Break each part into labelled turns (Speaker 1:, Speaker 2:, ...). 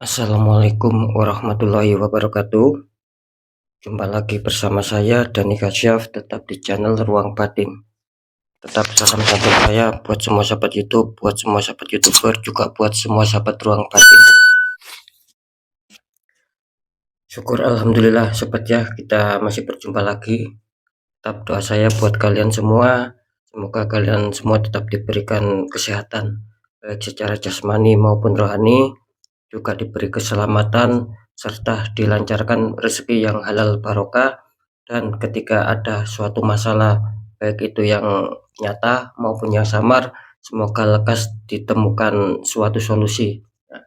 Speaker 1: Assalamualaikum warahmatullahi wabarakatuh. Jumpa lagi bersama saya Dani Kasyaf, tetap di channel Ruang Batin. Tetap salam satu saya buat semua sahabat YouTube, buat semua sahabat YouTuber, juga buat semua sahabat Ruang Batin. Syukur alhamdulillah sobat ya, kita masih berjumpa lagi. Tetap doa saya buat kalian semua, semoga kalian semua tetap diberikan kesehatan, baik secara jasmani maupun rohani, juga diberi keselamatan serta dilancarkan rezeki yang halal barokah, dan ketika ada suatu masalah baik itu yang nyata maupun yang samar, semoga lekas ditemukan suatu solusi. Nah,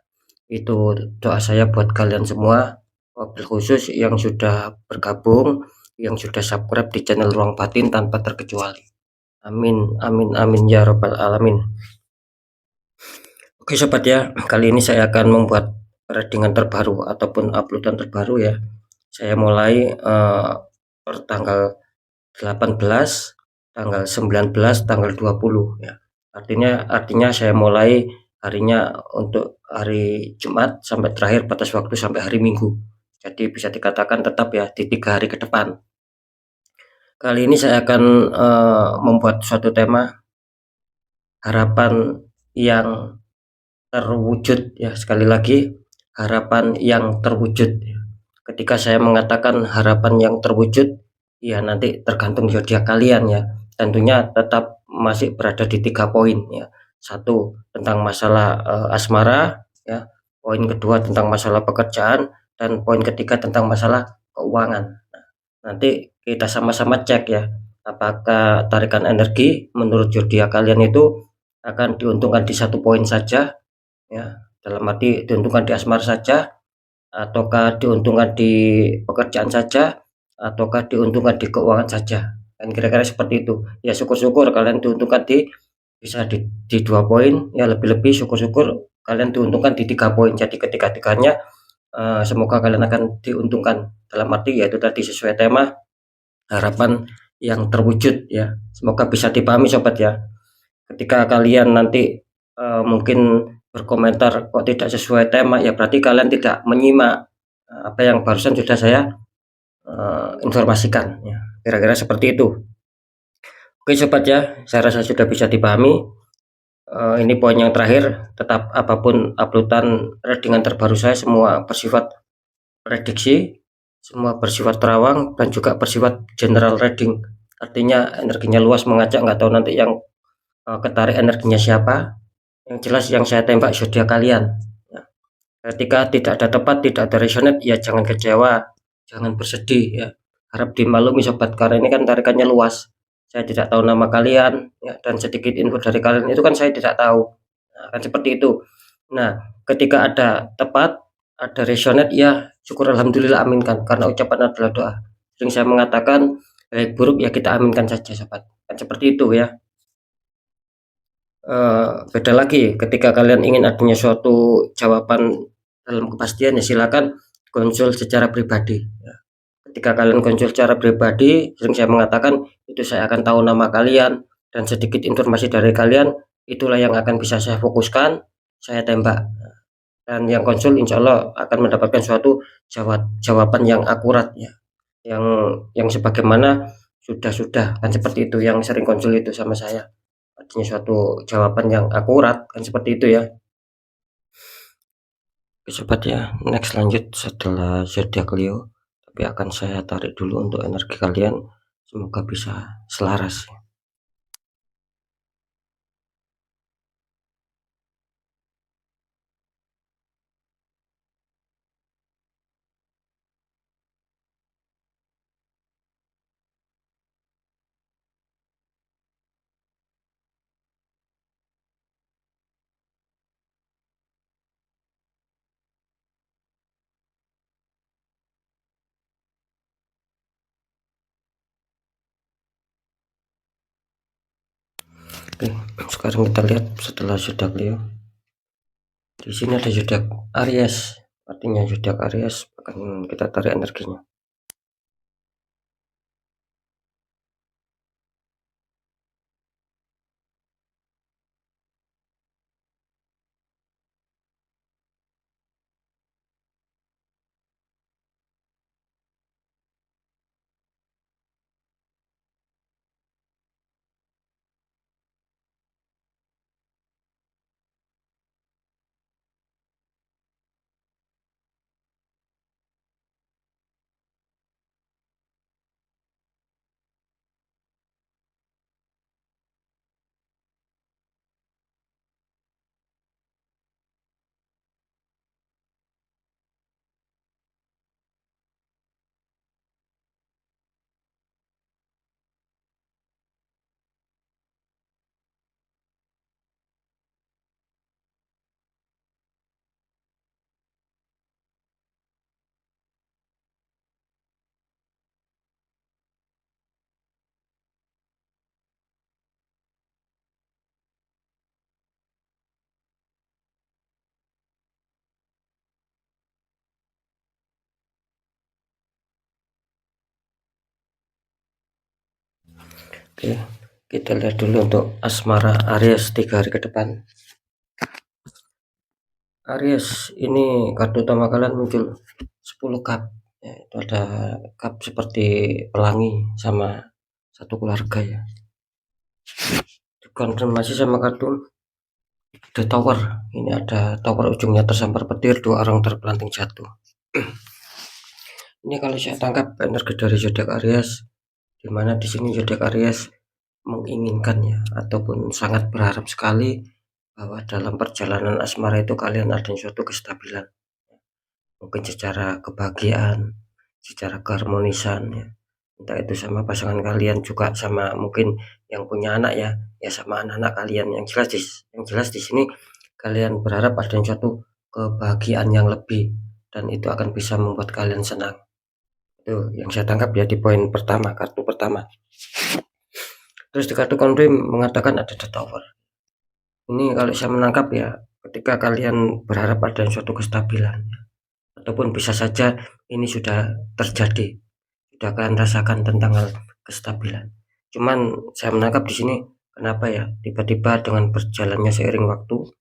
Speaker 1: itu doa saya buat kalian semua, wabil khusus yang sudah bergabung, yang sudah subscribe di channel Ruang Batin tanpa terkecuali. Amin amin amin ya robbal alamin. Oke sobat ya, kali ini saya akan membuat readingan terbaru ataupun uploadan terbaru ya. Saya mulai per tanggal 18, tanggal 19, tanggal 20 ya. Artinya saya mulai harinya untuk hari Jumat sampai terakhir batas waktu sampai hari Minggu. Jadi bisa dikatakan tetap ya di 3 hari ke depan. Kali ini saya akan membuat suatu tema harapan yang terwujud ya, sekali lagi harapan yang terwujud. Ketika saya mengatakan harapan yang terwujud ya, nanti tergantung zodiak kalian ya, tentunya tetap masih berada di 3 poin ya. Satu, tentang masalah asmara ya, poin kedua tentang masalah pekerjaan, dan poin ketiga tentang masalah keuangan. Nanti kita sama-sama cek ya, apakah tarikan energi menurut zodiak kalian itu akan diuntungkan di 1 poin saja ya, dalam arti diuntungkan di asmara saja, ataukah diuntungkan di pekerjaan saja, ataukah diuntungkan di keuangan saja, kan kira-kira seperti itu ya. Syukur-syukur kalian diuntungkan bisa di 2 poin ya, lebih-lebih syukur-syukur kalian diuntungkan di 3 poin. Jadi ketiga-tiganya semoga kalian akan diuntungkan, dalam arti yaitu tadi sesuai tema harapan yang terwujud ya. Semoga bisa dipahami sobat ya. Ketika kalian nanti mungkin berkomentar kok tidak sesuai tema, ya berarti kalian tidak menyimak apa yang barusan sudah saya informasikan ya, kira-kira seperti itu. Oke sobat ya, saya rasa sudah bisa dipahami. Ini poin yang terakhir, tetap apapun uploadan readingan terbaru saya semua bersifat prediksi, semua bersifat terawang, dan juga bersifat general reading. Artinya energinya luas mengajak, nggak tahu nanti yang ketarik energinya siapa. Yang jelas yang saya tembak zodiak kalian ya. Ketika tidak ada tepat, tidak ada resonate, ya jangan kecewa, jangan bersedih ya. Harap dimaklumi sobat, karena ini kan tarikannya luas. Saya tidak tahu nama kalian ya, dan sedikit info dari kalian itu kan saya tidak tahu. Nah, kan seperti itu. Nah, ketika ada tepat, ada resonate, ya syukur alhamdulillah, aminkan, karena ucapan adalah doa. Sering saya mengatakan baik buruk ya kita aminkan saja sobat, kan seperti itu ya. Beda lagi ketika kalian ingin adanya suatu jawaban dalam kepastian, ya silakan konsul secara pribadi ya. Ketika kalian konsul secara pribadi, sering saya mengatakan itu saya akan tahu nama kalian dan sedikit informasi dari kalian, itulah yang akan bisa saya fokuskan, saya tembak, dan yang konsul insya Allah akan mendapatkan suatu jawaban yang akurat ya, yang sebagaimana sudah kan seperti itu, yang sering konsul itu sama saya, artinya suatu jawaban yang akurat, kan seperti itu ya. Oke sobat ya, next lanjut setelah zodiak Leo, tapi akan saya tarik dulu untuk energi kalian, semoga bisa selaras. Oke, sekarang kita lihat setelah zodiak Leo. Di sini ada zodiak Aries, artinya zodiak Aries akan kita tarik energinya. Oke, kita lihat dulu untuk asmara Aries 3 hari ke depan. Aries, ini kartu utama kalian muncul 10 cup ya, itu ada cup seperti pelangi sama satu keluarga ya. Dikonfirmasi sama kartu The Tower, ini ada tower ujungnya tersambar petir, 2 orang terpelanting jatuh. Ini kalau saya tangkap energi dari zodiak Aries, dimana di sini zodiak Aries menginginkan ya, ataupun sangat berharap sekali bahwa dalam perjalanan asmara itu kalian ada suatu kestabilan, mungkin secara kebahagiaan, secara keharmonisan ya, entah itu sama pasangan kalian, juga sama mungkin yang punya anak ya, ya sama anak-anak kalian. Yang jelas di sini kalian berharap ada suatu kebahagiaan yang lebih, dan itu akan bisa membuat kalian senang. Itu yang saya tangkap ya di poin pertama, kartu pertama. Terus di kartu konfirm mengatakan ada The Tower. Ini kalau saya menangkap ya, ketika kalian berharap ada suatu kestabilan, ataupun bisa saja ini sudah terjadi, sudah kalian rasakan tentang hal kestabilan. Cuman saya menangkap di sini kenapa ya, tiba-tiba dengan berjalannya seiring waktu,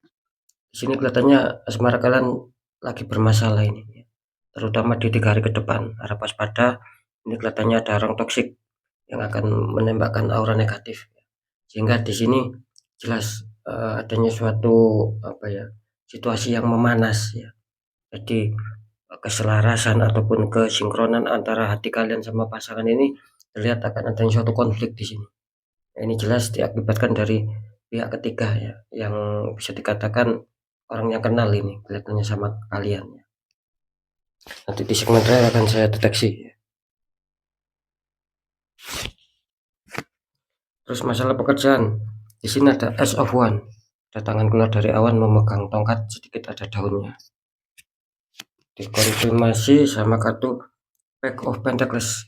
Speaker 1: di sini kelihatannya asmara kalian lagi bermasalah ini, terutama di 3 hari ke depan. Harap waspada, ini kelihatannya ada orang toksik yang akan menembakkan aura negatif, sehingga di sini jelas adanya suatu situasi yang memanas ya. Jadi keselarasan ataupun kesinkronan antara hati kalian sama pasangan ini terlihat akan adanya suatu konflik di sini. Nah, ini jelas diakibatkan dari pihak ketiga ya, yang bisa dikatakan orang yang kenal ini kelihatannya sama kalian ya. Nanti di segmen terakhir akan saya deteksi ya. Terus masalah pekerjaan, di sini ada Ace of One, ada tangan keluar dari awan memegang tongkat, sedikit ada daunnya. Dikonfirmasi sama kartu Pack of Pentacles,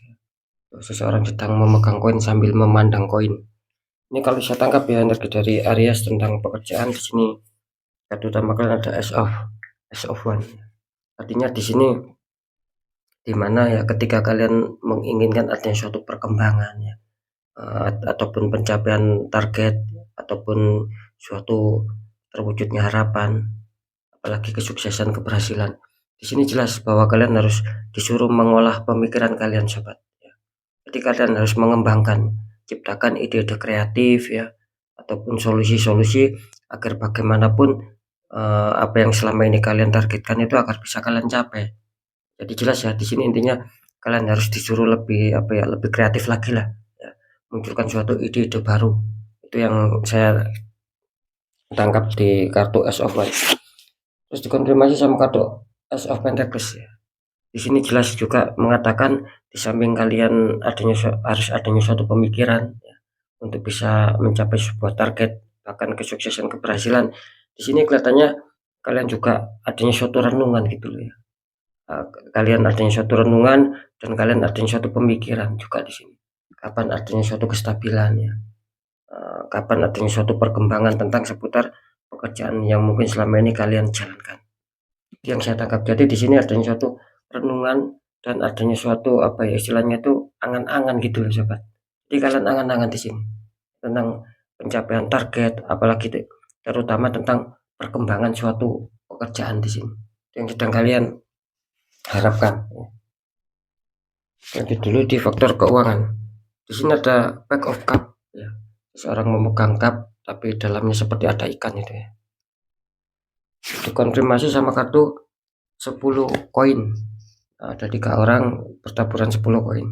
Speaker 1: seseorang sedang memegang koin sambil memandang koin. Ini kalau saya tangkap ya, energi dari Aries tentang pekerjaan. Di sini kartu utama kalian ada Ace of One. Artinya di sini dimana ya, ketika kalian menginginkan adanya suatu perkembangan ya, ataupun pencapaian target, ataupun suatu terwujudnya harapan, apalagi kesuksesan, keberhasilan. Di sini jelas bahwa kalian harus disuruh mengolah pemikiran kalian, sobat. Jadi kalian harus mengembangkan, ciptakan ide-ide kreatif ya, ataupun solusi-solusi agar bagaimanapun apa yang selama ini kalian targetkan itu agar bisa kalian capai. Jadi jelas ya, di sini intinya kalian harus disuruh lebih lebih kreatif lagi lah ya, munculkan suatu ide-ide baru. Itu yang saya tangkap di kartu Ace of One. Terus dikonfirmasi sama kartu Ace of Pentacles ya. Di sini jelas juga mengatakan di samping kalian harus adanya suatu pemikiran ya, untuk bisa mencapai sebuah target, bahkan kesuksesan, keberhasilan. Di sini kelihatannya kalian juga adanya suatu renungan gitu loh ya. Kalian adanya suatu renungan dan kalian adanya suatu pemikiran juga di sini. Kapan adanya suatu kestabilan ya, kapan adanya suatu perkembangan tentang seputar pekerjaan yang mungkin selama ini kalian jalankan. Itu yang saya tangkap. Jadi di sini adanya suatu renungan dan adanya suatu istilahnya itu angan-angan gitu loh, sobat. Jadi kalian angan-angan di sini tentang pencapaian target, apalagi terutama tentang perkembangan suatu pekerjaan di sini yang sedang kalian harapkan. Jadi dulu di faktor keuangan, di sini ada Pack of Cup ya, seorang memegang cup tapi dalamnya seperti ada ikan itu ya. Dikonfirmasi sama kartu 10 koin, ada 3 orang bertaburan 10 koin.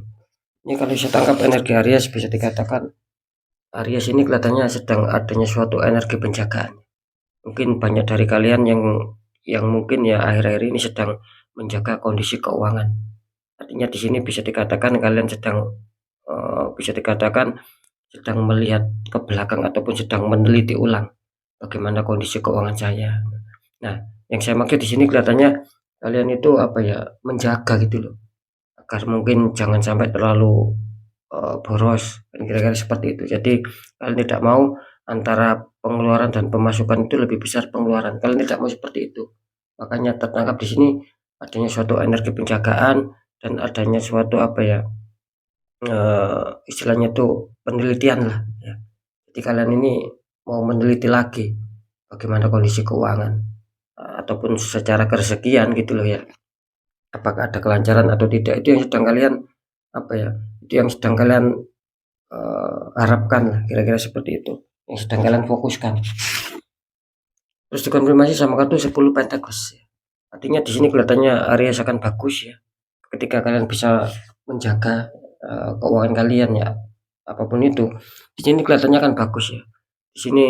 Speaker 1: Ini kalau saya tangkap energi Aries, bisa dikatakan Aries ini kelihatannya sedang adanya suatu energi penjagaan. Mungkin banyak dari kalian yang mungkin ya akhir-akhir ini sedang menjaga kondisi keuangan. Artinya di sini bisa dikatakan kalian sedang melihat ke belakang ataupun sedang meneliti ulang bagaimana kondisi keuangan saya. Nah, yang saya maksud di sini kelihatannya kalian itu menjaga gitu loh, agar mungkin jangan sampai terlalu boros, kira-kira seperti itu. Jadi kalian tidak mau antara pengeluaran dan pemasukan itu lebih besar pengeluaran. Kalian tidak mau seperti itu. Makanya tertangkap di sini adanya suatu energi penjagaan dan adanya suatu istilahnya itu penelitian lah ya. Jadi kalian ini mau meneliti lagi bagaimana kondisi keuangan ataupun secara kerezekian gitu loh ya. Apakah ada kelancaran atau tidak, itu yang sedang kalian apa ya? Itu yang sedang kalian harapkan lah, kira-kira seperti itu. Yang sedang kalian fokuskan. Terus dikonfirmasi sama kartu 10 Pentacle ya. Artinya di sini kelihatannya Aries akan bagus ya. Ketika kalian bisa menjaga keuangan kalian ya, apapun itu, di sini kelihatannya akan bagus ya. Di sini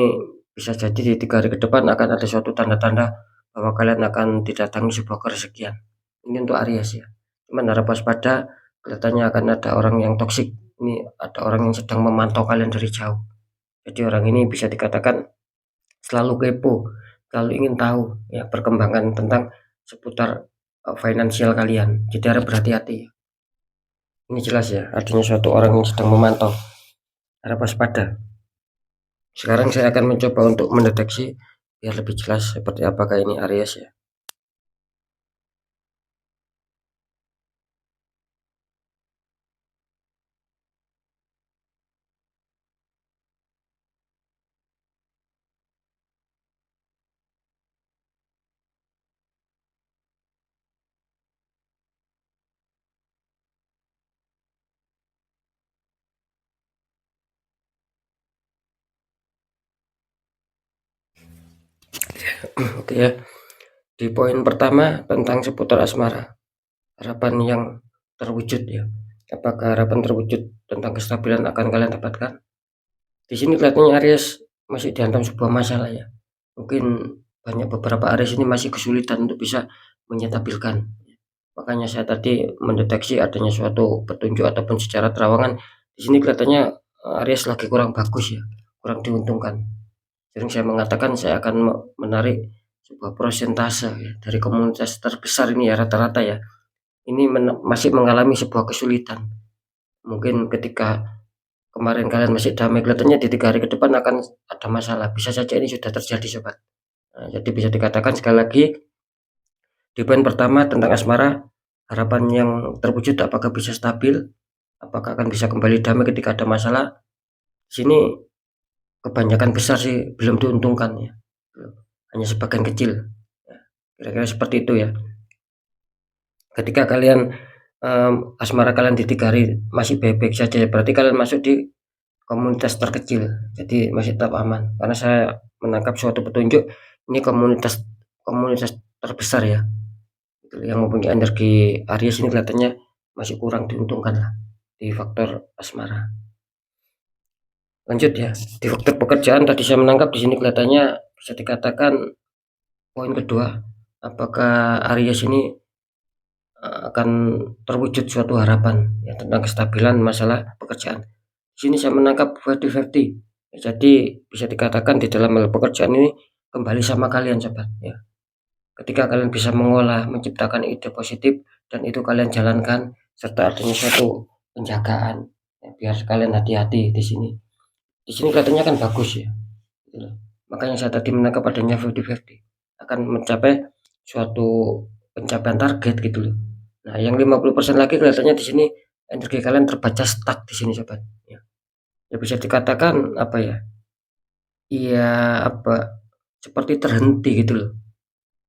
Speaker 1: bisa jadi di 3 hari ke depan akan ada suatu tanda-tanda bahwa kalian akan didatangi sebuah kerezekian. Ini untuk Aries ya. Cuman harap waspada, kelihatannya akan ada orang yang toksik. Ini ada orang yang sedang memantau kalian dari jauh. Jadi orang ini bisa dikatakan selalu kepo, selalu ingin tahu ya perkembangan tentang seputar finansial kalian. Jadi harap berhati-hati. Ini jelas ya, artinya suatu orang yang sedang memantau. Harap waspada. Sekarang saya akan mencoba untuk mendeteksi biar lebih jelas seperti apakah ini Aries ya. Oke ya. Di poin pertama tentang seputar asmara, harapan yang terwujud ya. Apakah harapan terwujud tentang kestabilan akan kalian dapatkan? Di sini kelihatannya Aries masih dihantam sebuah masalah ya. Mungkin banyak beberapa Aries ini masih kesulitan untuk bisa menyetabilkan. Makanya saya tadi mendeteksi adanya suatu petunjuk ataupun secara terawangan. Di sini kelihatannya Aries lagi kurang bagus ya, kurang diuntungkan. Sering saya mengatakan saya akan menarik sebuah persentase ya, dari komunitas terbesar ini ya rata-rata ya. Ini masih mengalami sebuah kesulitan. Mungkin ketika kemarin kalian masih damai, kelihatannya di 3 hari ke depan akan ada masalah. Bisa saja ini sudah terjadi sobat. Nah, jadi bisa dikatakan sekali lagi di poin pertama tentang asmara, harapan yang terwujud apakah bisa stabil, apakah akan bisa kembali damai ketika ada masalah. Di sini kebanyakan besar sih belum diuntungkan ya, hanya sebagian kecil. Kira-kira seperti itu ya. Ketika kalian asmara kalian di 3 hari masih baik-baik saja, berarti kalian masuk di komunitas terkecil, jadi masih tetap aman. Karena saya menangkap suatu petunjuk ini komunitas komunitas terbesar ya, yang mempunyai energi Aries ini kelihatannya masih kurang diuntungkan lah di faktor asmara. Lanjut ya, di faktor pekerjaan tadi saya menangkap di sini kelihatannya bisa dikatakan poin kedua, apakah Aries ini akan terwujud suatu harapan ya tentang kestabilan masalah pekerjaan. Di sini saya menangkap 50-50. Jadi bisa dikatakan di dalam hal pekerjaan ini kembali sama kalian sobat ya. Ketika kalian bisa mengolah, menciptakan ide positif dan itu kalian jalankan serta adanya suatu penjagaan ya, biar kalian hati-hati di sini. Di sini kelihatannya kan bagus ya. Gitu loh. Makanya saya tadi menangkap adanya 50-50 akan mencapai suatu pencapaian target gitu loh. Nah, yang 50% lagi kelihatannya di sini energi kalian terbaca stuck di sini sobat ya. Ya bisa dikatakan apa ya? Iya apa seperti terhenti gitu loh.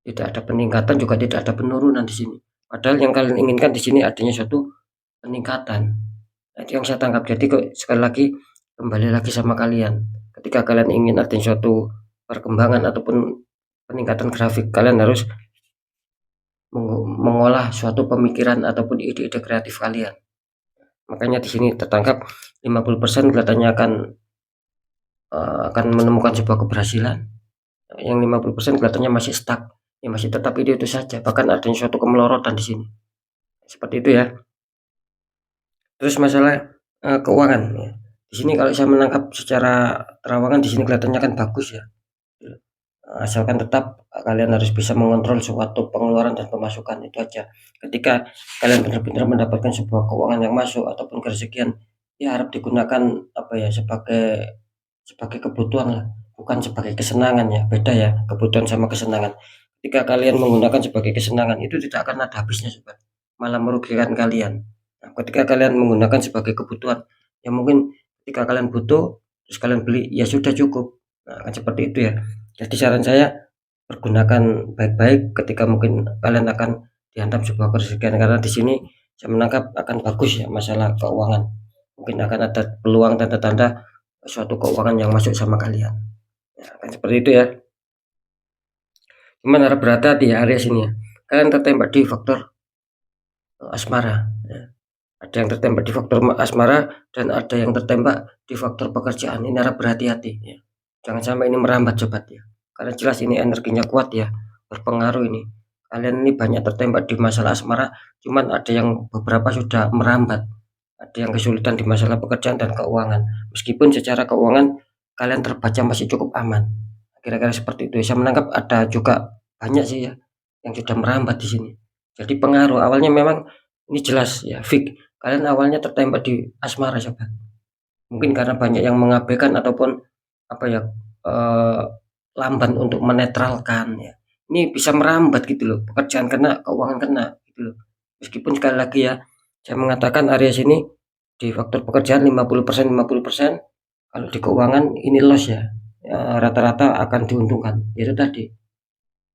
Speaker 1: Tidak ada peningkatan juga tidak ada penurunan di sini. Padahal yang kalian inginkan di sini adanya suatu peningkatan. Nah, itu yang saya tangkap. Jadi kok sekali lagi kembali lagi sama kalian. Ketika kalian ingin adanya suatu perkembangan ataupun peningkatan grafik, kalian harus mengolah suatu pemikiran ataupun ide-ide kreatif kalian. Makanya di sini tertangkap 50% kelihatannya akan menemukan sebuah keberhasilan. Yang 50% kelihatannya masih stuck. Ya masih tetap itu saja. Bahkan adanya suatu kemelorotan di sini. Seperti itu ya. Terus masalah keuangan ya. Di sini kalau saya menangkap secara terawangan di sini kelihatannya kan bagus ya. Asalkan tetap kalian harus bisa mengontrol suatu pengeluaran dan pemasukan, itu aja. Ketika kalian benar-benar mendapatkan sebuah keuangan yang masuk ataupun kerezekian, ya harap digunakan apa ya sebagai kebutuhan lah, bukan sebagai kesenangan ya. Beda ya kebutuhan sama kesenangan. Ketika kalian menggunakan sebagai kesenangan itu tidak akan ada habisnya sobat, malah merugikan kalian. Nah, ketika kalian menggunakan sebagai kebutuhan, ya mungkin ketika kalian butuh terus kalian beli, ya sudah cukup. Nah, kan seperti itu ya. Jadi saran saya pergunakan baik-baik ketika mungkin kalian akan dihantam sebuah kerugian, karena di sini saya menangkap akan bagus ya masalah keuangan. Mungkin akan ada peluang tanda-tanda suatu keuangan yang masuk sama kalian. Ya, kan seperti itu ya. Cuman harap berhati-hati ya Aries ini ya. Kalian tertembak di faktor asmara. Ya. Ada yang tertembak di faktor asmara dan ada yang tertembak di faktor pekerjaan. Ini harap berhati-hati ya. Jangan sampai ini merambat sobat ya. Karena jelas ini energinya kuat ya, berpengaruh ini. Kalian ini banyak tertembak di masalah asmara, cuman ada yang beberapa sudah merambat. Ada yang kesulitan di masalah pekerjaan dan keuangan. Meskipun secara keuangan kalian terbaca masih cukup aman. Kira-kira seperti itu. Saya menangkap ada juga banyak sih ya yang sudah merambat di sini. Jadi pengaruh awalnya memang ini jelas ya, fix. Kalian awalnya tertembak di asmara sobat. Mungkin karena banyak yang mengabaikan ataupun apa ya, eh, lamban untuk menetralkan ya. Ini bisa merambat gitu loh, pekerjaan kena, keuangan kena gitu loh. Meskipun sekali lagi ya, saya mengatakan Aries ini di faktor pekerjaan 50% 50%, kalau di keuangan ini loss ya. Ya, rata-rata akan diuntungkan. Itu tadi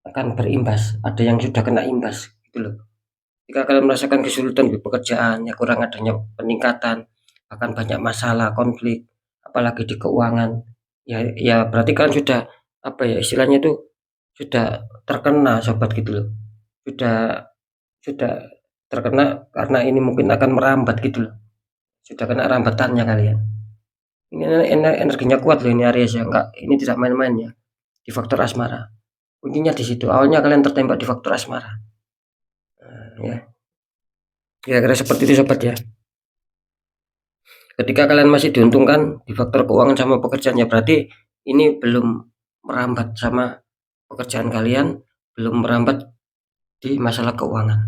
Speaker 1: akan berimbas, ada yang sudah kena imbas gitu loh. Jika kalian merasakan kesulitan di pekerjaan, ya kurang adanya peningkatan, bahkan banyak masalah, konflik, apalagi di keuangan, ya berarti kalian sudah apa ya istilahnya itu sudah terkena sobat gitu loh. Sudah terkena karena ini mungkin akan merambat gitu loh. Sudah kena rambatannya kalian. Ini energinya kuat loh ini Aries ya, enggak ini tidak main-main ya. Di faktor asmara. Kuncinya di situ. Awalnya kalian tertembak di faktor asmara. Nah, ya. Kira-kira seperti itu sobat ya. Ketika kalian masih diuntungkan di faktor keuangan sama pekerjaan, ya berarti ini belum merambat sama pekerjaan kalian, belum merambat di masalah keuangan.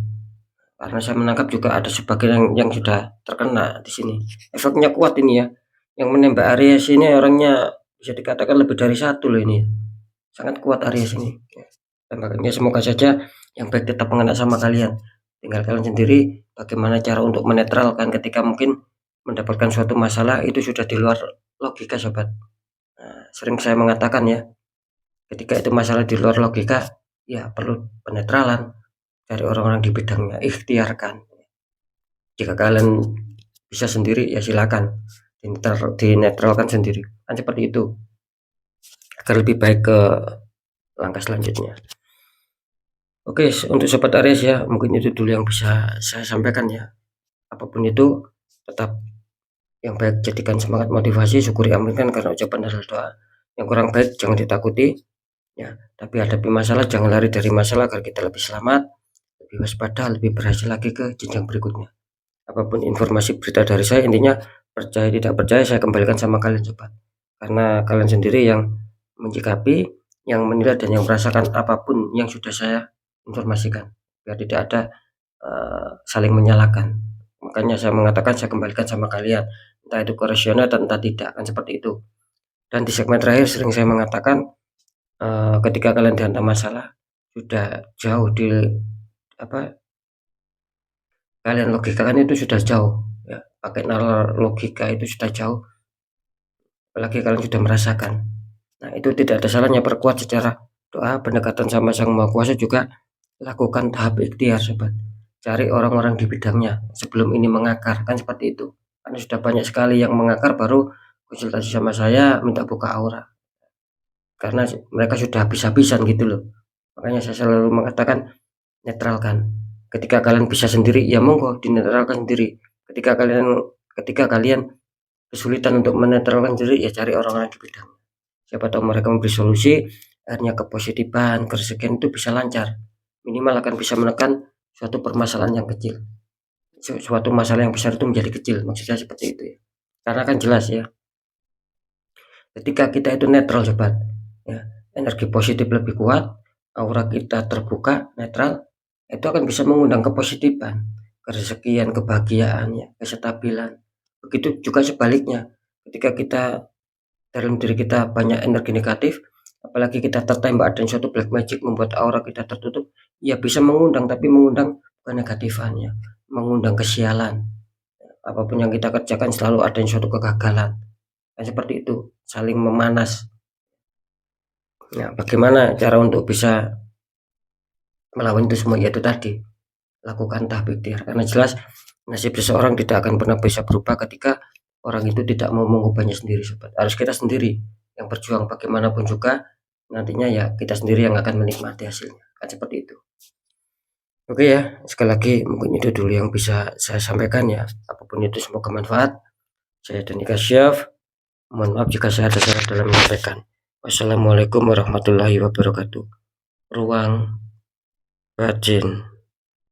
Speaker 1: Karena saya menangkap juga ada sebagian yang sudah terkena di sini. Efeknya kuat ini ya. Yang menembak Aries ini orangnya bisa dikatakan lebih dari satu loh ini. Sangat kuat Aries ini. Dan makanya semoga saja yang baik tetap mengena sama kalian. Tinggal kalian sendiri bagaimana cara untuk menetralkan ketika mungkin mendapatkan suatu masalah itu sudah di luar logika sobat. Nah, sering saya mengatakan ya, ketika itu masalah di luar logika, ya perlu penetralan dari orang-orang di bidangnya, ikhtiarkan. Jika kalian bisa sendiri ya silakan dinetralkan sendiri, kan seperti itu agar lebih baik ke langkah selanjutnya. Oke, untuk sobat Aries ya, mungkin itu dulu yang bisa saya sampaikan ya. Apapun itu tetap yang baik jadikan semangat, motivasi, syukuri, aminkan karena ucapan adalah doa. Yang kurang baik jangan ditakuti ya, tapi hadapi masalah, jangan lari dari masalah agar kita lebih selamat, lebih waspada, lebih berhasil lagi ke jenjang berikutnya. Apapun informasi berita dari saya, intinya percaya tidak percaya saya kembalikan sama kalian sobat, karena kalian sendiri yang menyikapi, yang menilai dan yang merasakan apapun yang sudah saya informasikan, biar tidak ada saling menyalahkan. Makanya saya mengatakan saya kembalikan sama kalian, entah itu koresional dan entah tidak, kan seperti itu. Dan di segmen terakhir sering saya mengatakan ketika kalian dihantam masalah sudah jauh di apa, kalian logikakan itu sudah jauh ya, pakai nalar logika itu sudah jauh, apalagi kalian sudah merasakan. Nah itu tidak ada salahnya perkuat secara doa, pendekatan sama Sang Maha Kuasa, juga lakukan tahap ikhtiar sobat, cari orang-orang di bidangnya sebelum ini mengakar, kan seperti itu. Karena sudah banyak sekali yang mengakar baru konsultasi sama saya minta buka aura, karena mereka sudah habis-habisan gitu loh. Makanya saya selalu mengatakan netralkan. Ketika kalian bisa sendiri ya monggo dinetralkan sendiri. Ketika kalian kesulitan untuk menetralkan sendiri ya cari orang-orang di bidang. Siapa tahu mereka memberi solusi, akhirnya kepositifan, kerezekian itu bisa lancar. Minimal akan bisa menekan suatu permasalahan yang kecil. Suatu masalah yang besar itu menjadi kecil, maksudnya seperti itu ya. Karena kan jelas ya, ketika kita itu netral sobat ya, energi positif lebih kuat, aura kita terbuka, netral, itu akan bisa mengundang kepositifan, kerezekian, kebahagiaan ya, kestabilan. Begitu juga sebaliknya, ketika kita dalam diri kita banyak energi negatif, apalagi kita tertembak dan suatu black magic membuat aura kita tertutup, ya bisa mengundang, tapi mengundang kenegatifan ya, mengundang kesialan. Apapun yang kita kerjakan selalu ada suatu kegagalan. kan seperti itu, saling memanas. Nah, bagaimana cara untuk bisa melawan itu semua? Yaitu tadi, lakukan tahap ikhtiar, karena jelas nasib seseorang tidak akan pernah bisa berubah ketika orang itu tidak mau mengubahnya sendiri, sobat. Harus kita sendiri yang berjuang, bagaimanapun juga nantinya ya kita sendiri yang akan menikmati hasilnya, kan seperti itu. Oke ya, sekali lagi mungkin itu dulu yang bisa saya sampaikan ya. Apapun itu semoga manfaat. Saya Dani Kasyaf. Mohon maaf jika saya ada salah dalam menyampaikan. Wassalamualaikum warahmatullahi wabarakatuh. Ruang batin.